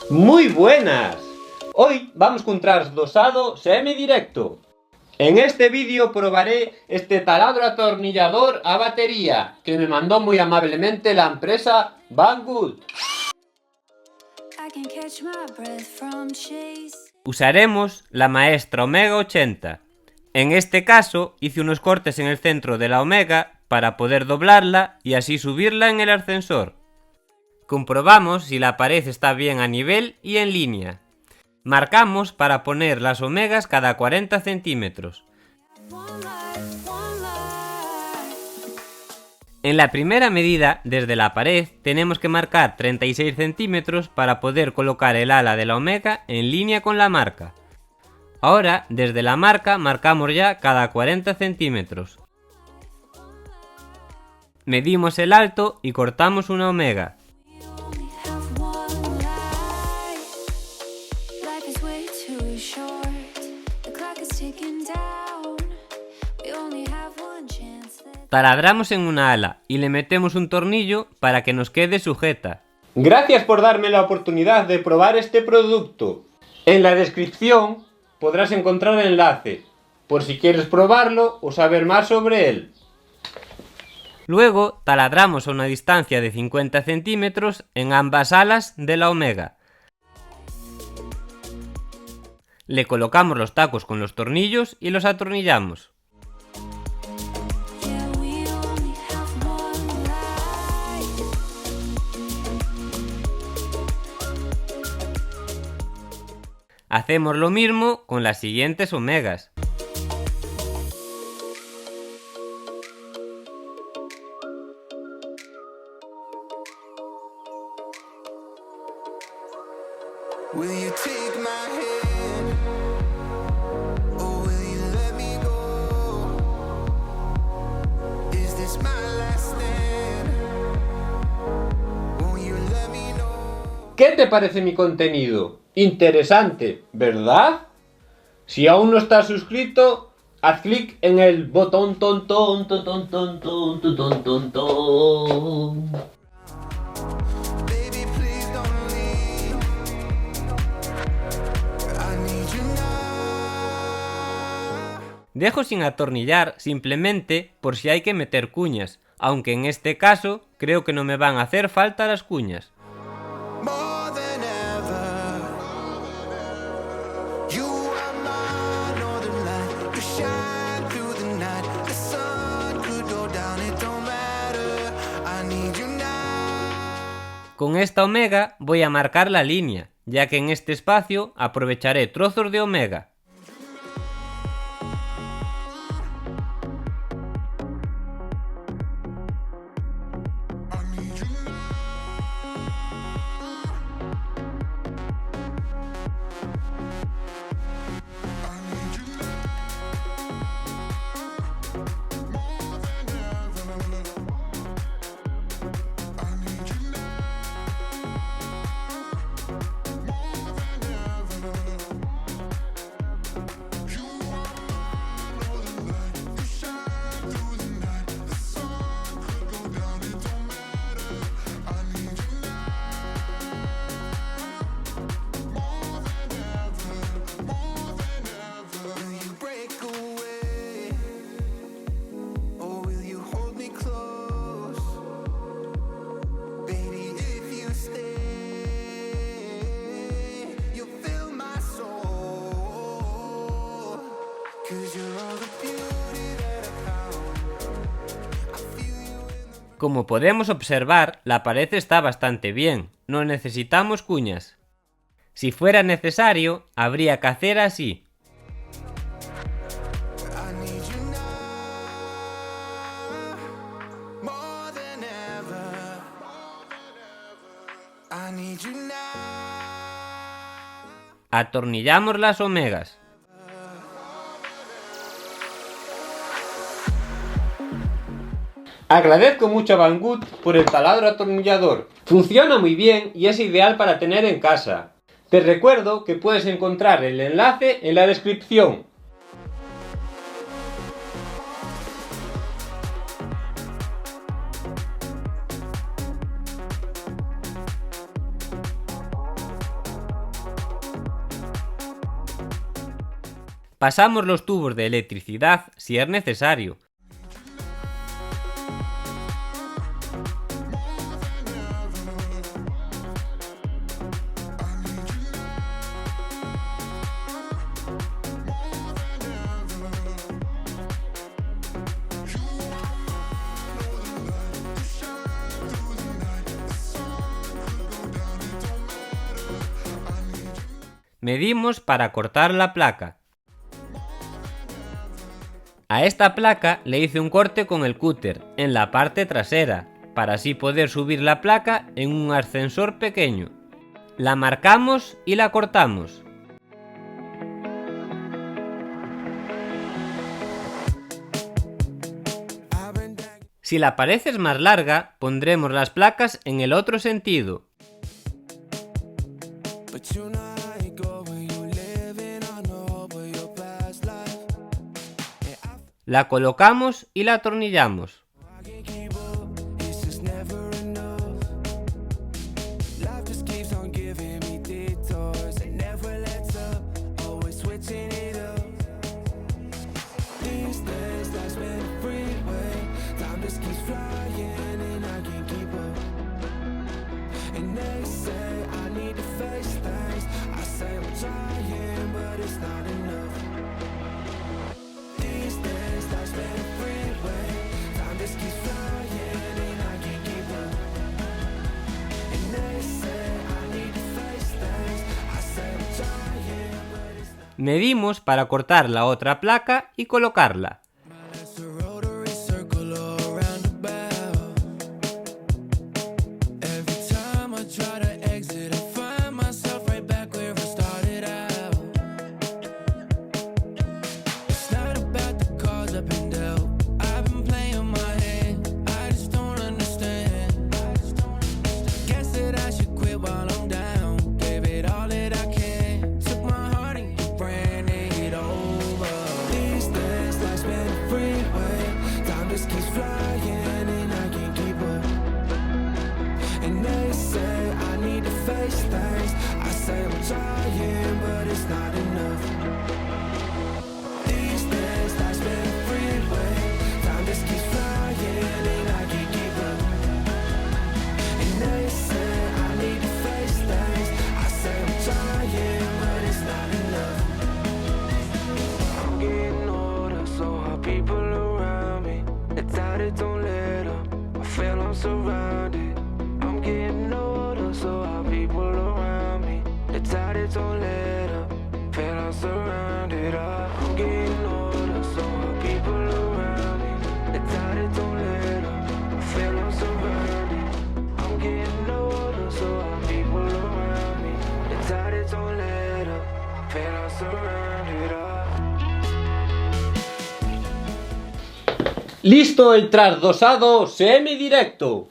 Muy buenas. Hoy vamos con trasdosado semidirecto. En este vídeo probaré este taladro atornillador a batería que me mandó muy amablemente la empresa Banggood. Usaremos la Maestra Omega 80. En este caso hice unos cortes en el centro de la Omega para poder doblarla y así subirla en el ascensor. Comprobamos si la pared está bien a nivel y en línea. Marcamos para poner las omegas cada 40 centímetros. En la primera medida, desde la pared, tenemos que marcar 36 centímetros para poder colocar el ala de la omega en línea con la marca. Ahora, desde la marca, marcamos ya cada 40 centímetros. Medimos el alto y cortamos una omega. Taladramos en una ala y le metemos un tornillo para que nos quede sujeta. Gracias por darme la oportunidad de probar este producto. En la descripción podrás encontrar el enlace, por si quieres probarlo o saber más sobre él. Luego taladramos a una distancia de 50 centímetros en ambas alas de la omega. Le colocamos los tacos con los tornillos y los atornillamos. Hacemos lo mismo con las siguientes omegas. ¿Qué te parece mi contenido? Interesante, ¿verdad? Si aún no estás suscrito, haz clic en el botón ton. Dejo sin atornillar simplemente por si hay que meter cuñas, aunque en este caso creo que no me van a hacer falta las cuñas. Con esta omega voy a marcar la línea, ya que en este espacio aprovecharé trozos de omega. Como podemos observar, la pared está bastante bien, no necesitamos cuñas. Si fuera necesario, habría que hacer así. Atornillamos las omegas. Agradezco mucho a Banggood por el taladro atornillador. Funciona muy bien y es ideal para tener en casa. Te recuerdo que puedes encontrar el enlace en la descripción. Pasamos los tubos de electricidad si es necesario. Medimos para cortar la placa. A esta placa le hice un corte con el cúter en la parte trasera, para así poder subir la placa en un ascensor pequeño. La marcamos y la cortamos. Si la pared es más larga, pondremos las placas en el otro sentido. La colocamos y la atornillamos. Medimos para cortar la otra placa y colocarla. Surrounded, I'm getting older, so our people around me. The tide don't let up, feel I'm surrounded. I'm getting older, so our people around me. The tide don't let up, feel I'm surrounded. I'm getting older, so our people around me. The tide don't let up, feel I'm surrounded. ¡Listo el trasdosado semidirecto!